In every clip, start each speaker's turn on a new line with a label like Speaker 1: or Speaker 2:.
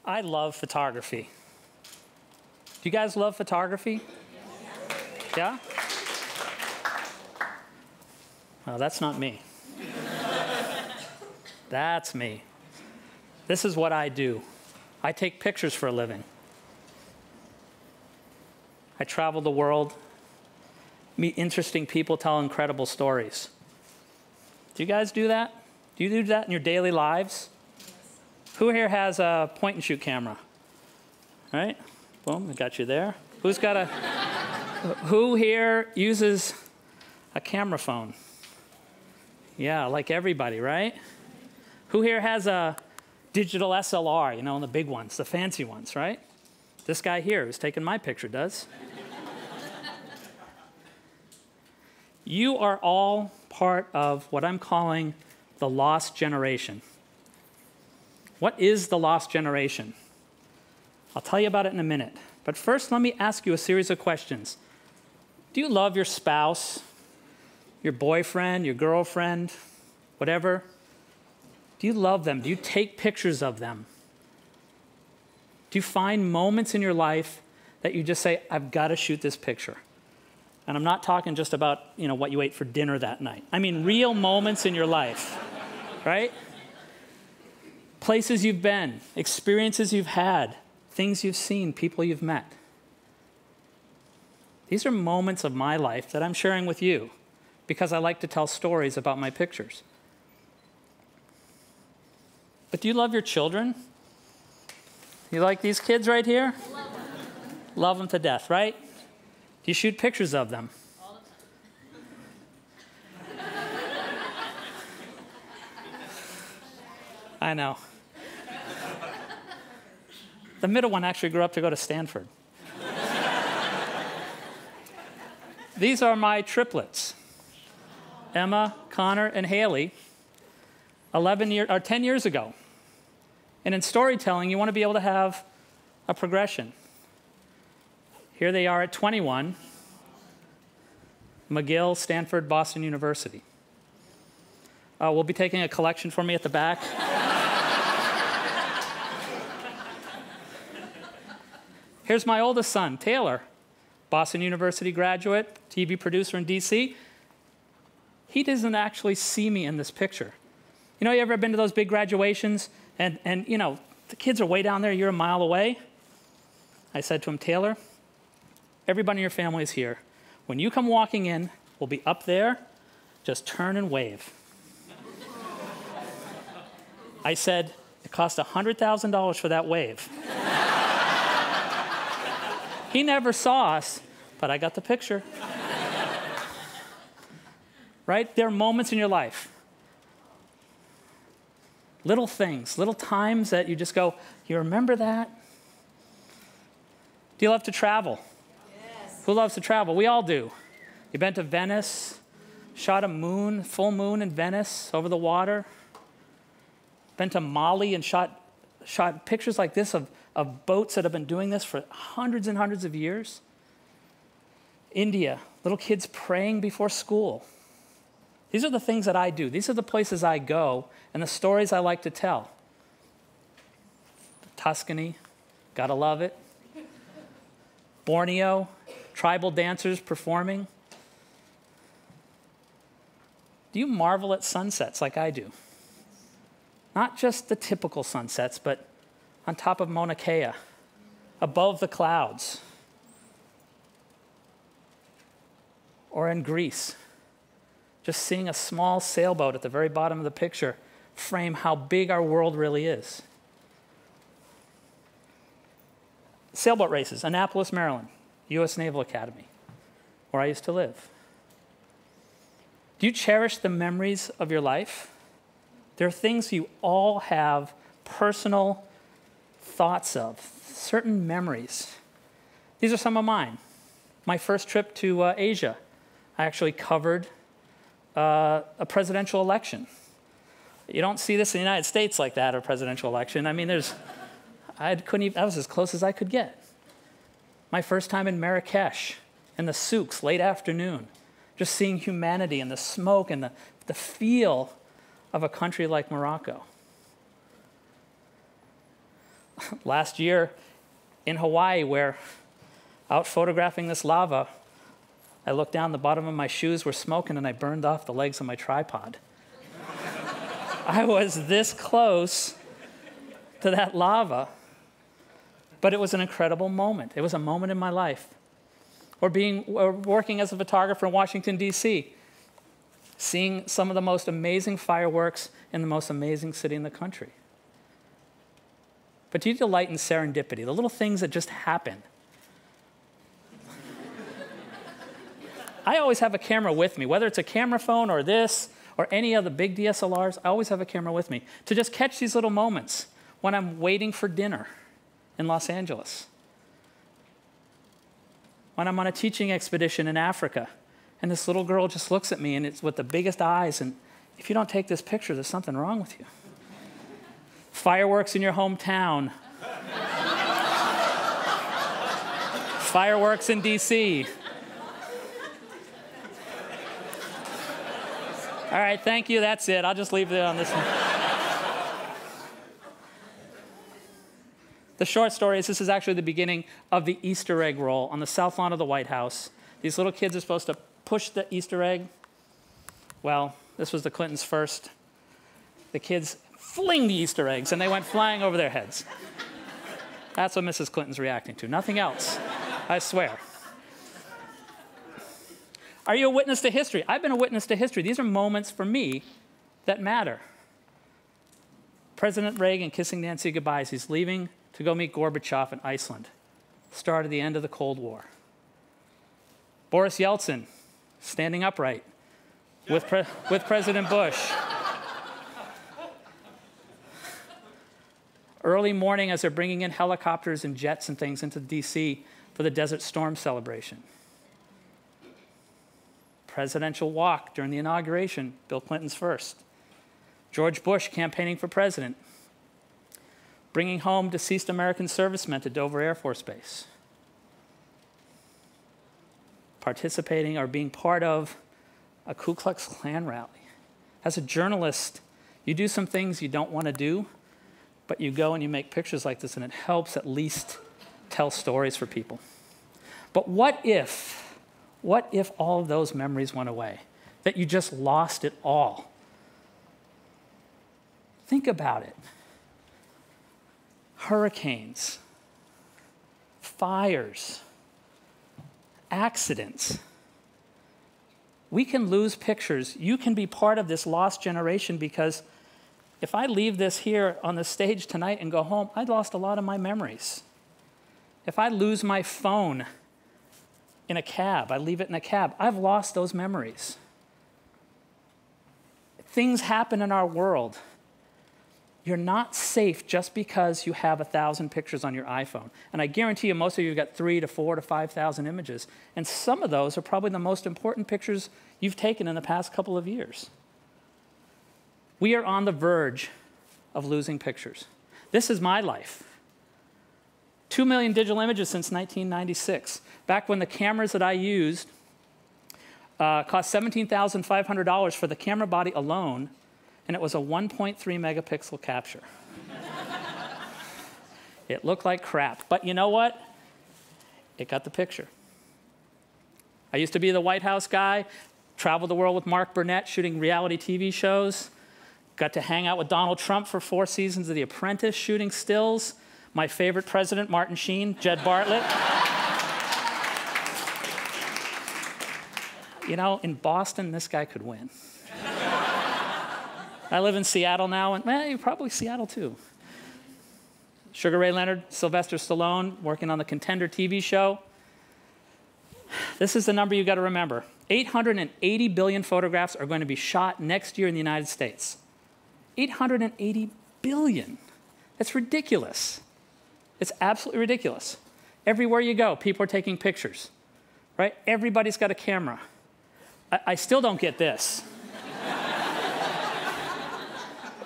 Speaker 1: I love photography. Do you guys love photography? Yeah? Oh, that's not me. That's me. This is what I do. I take pictures for a living. I travel the world, meet interesting people, tell incredible stories. Do you guys do that? Do you do that in your daily lives? Yes. Who here has a point-and-shoot camera? Right? Boom, I got you there. Who's got a... Who here uses a camera phone? Yeah, like everybody, right? Who here has a digital SLR, you know, the big ones, the fancy ones, right? This guy here who's taking my picture does. You are all part of what I'm calling the lost generation. What is the lost generation? I'll tell you about it in a minute. But first, let me ask you a series of questions. Do you love your spouse, your boyfriend, your girlfriend, whatever? Do you love them? Do you take pictures of them? Do you find moments in your life that you just say, I've got to shoot this picture? And I'm not talking just about, you know, what you ate for dinner that night. I mean real moments in your life, right? Places you've been, experiences you've had, things you've seen, people you've met. These are moments of my life that I'm sharing with you because I like to tell stories about my pictures. But do you love your children? You like these kids right here?
Speaker 2: Love them.
Speaker 1: Love them to death, right? Do you shoot pictures of them?
Speaker 2: All the time.
Speaker 1: I know. The middle one actually grew up to go to Stanford. These are my triplets, Emma, Connor, and Haley, 10 years ago. And in storytelling, you want to be able to have a progression. Here they are at 21, McGill, Stanford, Boston University. We'll be taking a collection for me at the back. Here's my oldest son, Taylor, Boston University graduate, TV producer in DC. He doesn't actually see me in this picture. You know, you ever been to those big graduations and you know, the kids are way down there, you're a mile away? I said to him, Taylor, everybody in your family is here. When you come walking in, we'll be up there, just turn and wave. I said, it cost $100,000 for that wave. He never saw us, but I got the picture. Right? There are moments in your life. Little things, little times that you just go, you remember that? Do you love to travel?
Speaker 2: Yes.
Speaker 1: Who loves to travel? We all do. You've been to Venice, shot a full moon in Venice over the water. Been to Mali and shot pictures like this of boats that have been doing this for hundreds and hundreds of years. India, little kids praying before school. These are the things that I do. These are the places I go and the stories I like to tell. Tuscany, gotta love it. Borneo, tribal dancers performing. Do you marvel at sunsets like I do? Not just the typical sunsets, but on top of Mauna Kea, above the clouds, or in Greece. Just seeing a small sailboat at the very bottom of the picture frame how big our world really is. Sailboat races, Annapolis, Maryland, U.S. Naval Academy, where I used to live. Do you cherish the memories of your life? There are things you all have personal thoughts of, certain memories. These are some of mine. My first trip to Asia, I actually covered a presidential election. You don't see this in the United States like that, a presidential election. I mean, that was as close as I could get. My first time in Marrakesh, in the souks, late afternoon, just seeing humanity and the smoke and the feel of a country like Morocco. last year in Hawaii where out photographing this lava, I looked down, the bottom of my shoes were smoking, and I burned off the legs of my tripod. I was this close to that lava, but it was an incredible moment. It was a moment in my life. Or working as a photographer in Washington, D.C., seeing some of the most amazing fireworks in the most amazing city in the country. But do you delight in serendipity, the little things that just happen? I always have a camera with me, whether it's a camera phone or this or any of the big DSLRs, I always have a camera with me to just catch these little moments when I'm waiting for dinner in Los Angeles, when I'm on a teaching expedition in Africa, and this little girl just looks at me, and it's with the biggest eyes, and if you don't take this picture, there's something wrong with you. Fireworks in your hometown. Fireworks in D.C. All right, thank you, that's it. I'll just leave it on this one. The short story is this is actually the beginning of the Easter egg roll on the south lawn of the White House. These little kids are supposed to push the Easter egg. Well, this was the Clintons first. The kids fling the Easter eggs, and they went flying over their heads. That's what Mrs. Clinton's reacting to, nothing else, I swear. Are you a witness to history? I've been a witness to history. These are moments for me that matter. President Reagan kissing Nancy goodbye as he's leaving to go meet Gorbachev in Iceland. Start of the end of the Cold War. Boris Yeltsin standing upright with President Bush. Early morning as they're bringing in helicopters and jets and things into D.C. for the Desert Storm celebration. Presidential walk during the inauguration, Bill Clinton's first. George Bush campaigning for president. Bringing home deceased American servicemen to Dover Air Force Base. Participating or being part of a Ku Klux Klan rally. As a journalist, you do some things you don't want to do, but you go and you make pictures like this, and it helps at least tell stories for people. But what if all of those memories went away? That you just lost it all? Think about it. Hurricanes, fires, accidents. We can lose pictures. You can be part of this lost generation, because if I leave this here on the stage tonight and go home, I lost a lot of my memories. If I lose my phone in a cab, I leave it in a cab, I've lost those memories. Things happen in our world. You're not safe just because you have 1,000 pictures on your iPhone. And I guarantee you most of you have got 3,000 to 4,000 to 5,000 images. And some of those are probably the most important pictures you've taken in the past couple of years. We are on the verge of losing pictures. This is my life. 2 million digital images since 1996. Back when the cameras that I used cost $17,500 for the camera body alone, and it was a 1.3 megapixel capture. It looked like crap, but you know what? It got the picture. I used to be the White House guy, traveled the world with Mark Burnett shooting reality TV shows, got to hang out with Donald Trump for 4 seasons of The Apprentice shooting stills, my favorite president, Martin Sheen, Jed Bartlett. You know, in Boston, this guy could win. I live in Seattle now, and probably Seattle too. Sugar Ray Leonard, Sylvester Stallone, working on the Contender TV show. This is the number you got to remember. 880 billion photographs are going to be shot next year in the United States. 880 billion. That's ridiculous. It's absolutely ridiculous. Everywhere you go, people are taking pictures, right? Everybody's got a camera. I still don't get this.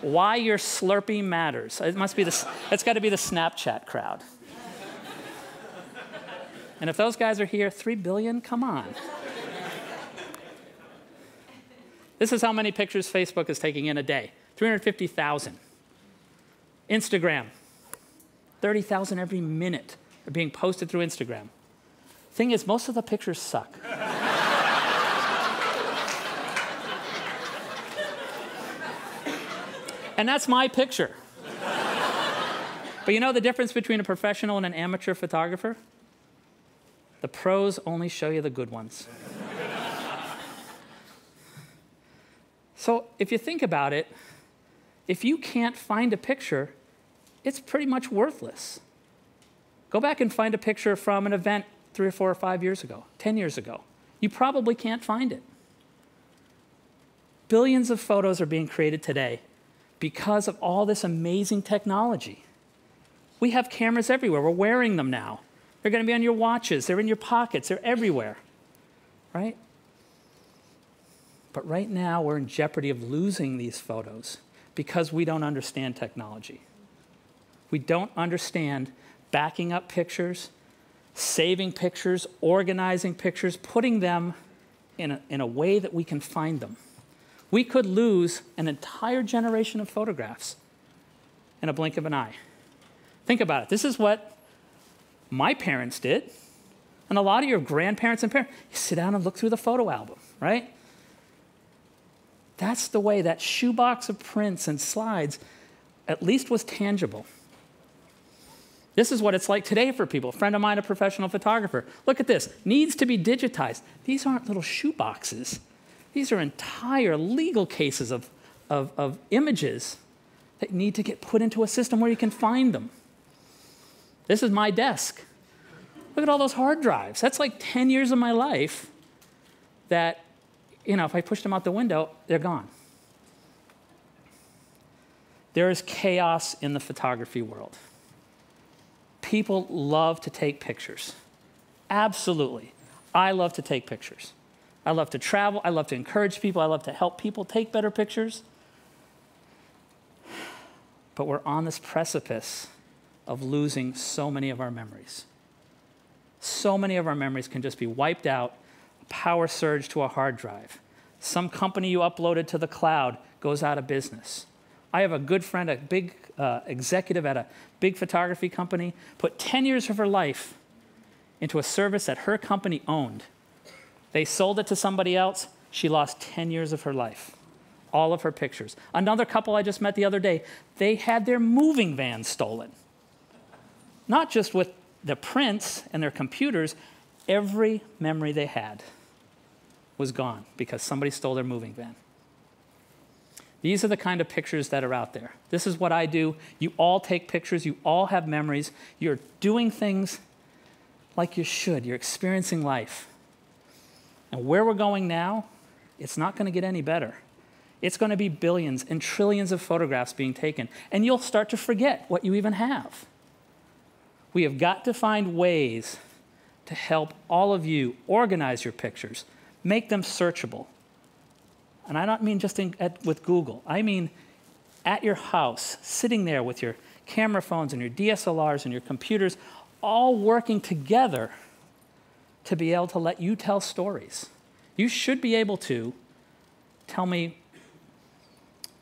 Speaker 1: Why your Slurpee matters. It must be it's got to be the Snapchat crowd. And if those guys are here, 3 billion, come on. This is how many pictures Facebook is taking in a day. 350,000. Instagram, 30,000 every minute are being posted through Instagram. Thing is, most of the pictures suck. And that's my picture. But you know the difference between a professional and an amateur photographer? The pros only show you the good ones. So if you think about it, if you can't find a picture, it's pretty much worthless. Go back and find a picture from an event 3 or 4 or 5 years ago, 10 years ago. You probably can't find it. Billions of photos are being created today because of all this amazing technology. We have cameras everywhere. We're wearing them now. They're going to be on your watches. They're in your pockets. They're everywhere, right? But right now, we're in jeopardy of losing these photos because we don't understand technology. We don't understand backing up pictures, saving pictures, organizing pictures, putting them in a way that we can find them. We could lose an entire generation of photographs in a blink of an eye. Think about it. This is what my parents did, and a lot of your grandparents and parents. You sit down and look through the photo album, right? That's the way that shoebox of prints and slides at least was tangible. This is what it's like today for people. A friend of mine, a professional photographer. Look at this. Needs to be digitized. These aren't little shoeboxes. These are entire legal cases of images that need to get put into a system where you can find them. This is my desk. Look at all those hard drives. That's like 10 years of my life that, you know, if I push them out the window, they're gone. There is chaos in the photography world. People love to take pictures. Absolutely. I love to take pictures. I love to travel. I love to encourage people. I love to help people take better pictures. But we're on this precipice of losing so many of our memories. So many of our memories can just be wiped out, a power surge to a hard drive. Some company you uploaded to the cloud goes out of business. I have a good friend, a big executive at a big photography company, put 10 years of her life into a service that her company owned. They sold it to somebody else. She lost 10 years of her life, all of her pictures. Another couple I just met the other day, they had their moving van stolen. Not just with the prints and their computers, every memory they had was gone because somebody stole their moving van. These are the kind of pictures that are out there. This is what I do. You all take pictures. You all have memories. You're doing things like you should. You're experiencing life. And where we're going now, it's not going to get any better. It's going to be billions and trillions of photographs being taken, and you'll start to forget what you even have. We have got to find ways to help all of you organize your pictures, make them searchable. And I don't mean just with Google. I mean at your house, sitting there with your camera phones and your DSLRs and your computers, all working together to be able to let you tell stories. You should be able to tell me,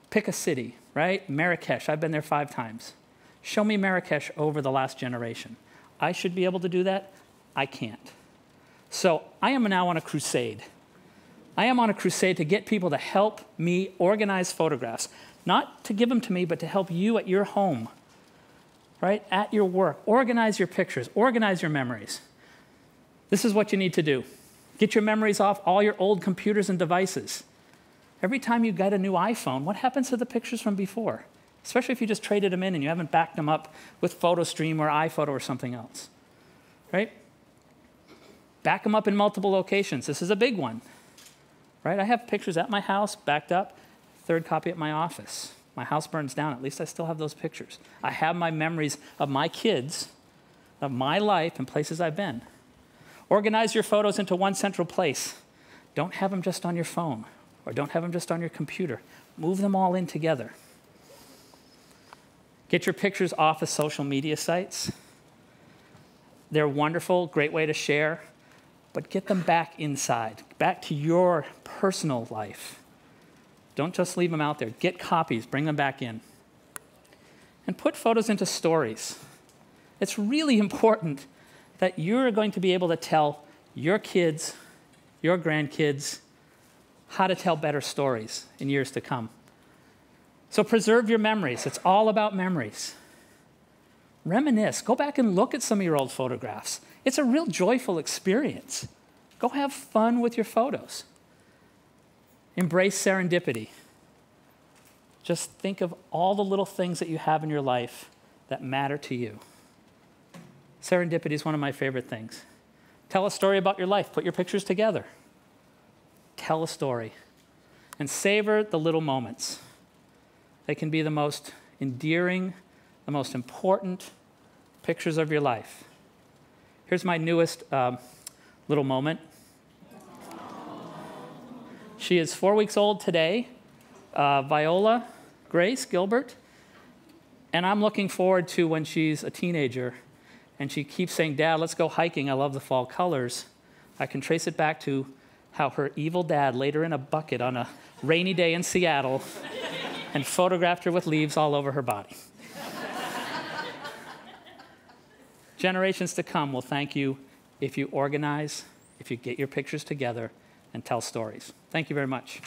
Speaker 1: pick a city, right? Marrakesh, I've been there 5 times. Show me Marrakesh over the last generation. I should be able to do that. I can't. So I am now on a crusade. I am on a crusade to get people to help me organize photographs, not to give them to me, but to help you at your home, right? At your work. Organize your pictures, organize your memories. This is what you need to do. Get your memories off all your old computers and devices. Every time you get a new iPhone, what happens to the pictures from before? Especially if you just traded them in and you haven't backed them up with PhotoStream or iPhoto or something else, right? Back them up in multiple locations. This is a big one, right? I have pictures at my house backed up, 3rd copy at my office. My house burns down. At least I still have those pictures. I have my memories of my kids, of my life and places I've been. Organize your photos into one central place. Don't have them just on your phone or don't have them just on your computer. Move them all in together. Get your pictures off of social media sites. They're wonderful, great way to share, but get them back inside, back to your personal life. Don't just leave them out there. Get copies, bring them back in. And put photos into stories. It's really important that you're going to be able to tell your kids, your grandkids, how to tell better stories in years to come. So preserve your memories. It's all about memories. Reminisce. Go back and look at some of your old photographs. It's a real joyful experience. Go have fun with your photos. Embrace serendipity. Just think of all the little things that you have in your life that matter to you. Serendipity is one of my favorite things. Tell a story about your life. Put your pictures together. Tell a story. And savor the little moments. They can be the most endearing, the most important pictures of your life. Here's my newest little moment. She is 4 weeks old today, Viola Grace Gilbert, and I'm looking forward to when she's a teenager and she keeps saying, "Dad, let's go hiking. I love the fall colors." I can trace it back to how her evil dad laid her in a bucket on a rainy day in Seattle and photographed her with leaves all over her body. Generations to come will thank you if you organize, if you get your pictures together and tell stories. Thank you very much.